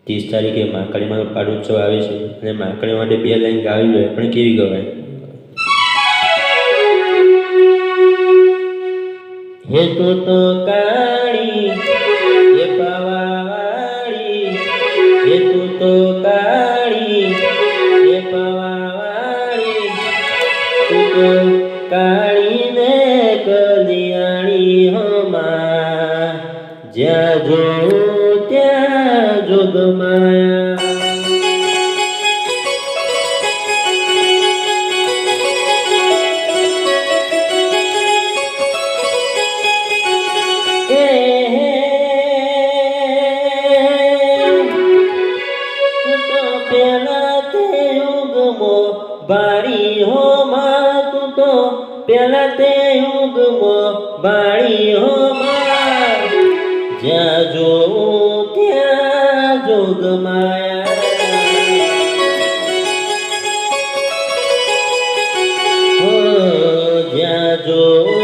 30 તારીખે મહાકાળીમાનો પાટોત્સવ આવે છે અને મહાકાળી માટે 2 લાઈન ગાવી જોઈએ, પણ કેવી ગવાય? હે તું તો કાળી હે પાવાવાળી, હે તું તો કાળી હે પાવાવાળી, તું તો કાળી ને કલિયાણી હો માં, જ્યાં જોઉં ત્યાં જોગમાયા. પેલા તે યુગમો બાળી હો માં, તું તો પેલા તે યુગમો બાળી હો માં, જ્યાં જોઉં ત્યાં જોગમાયા. જ્યાં જોઉં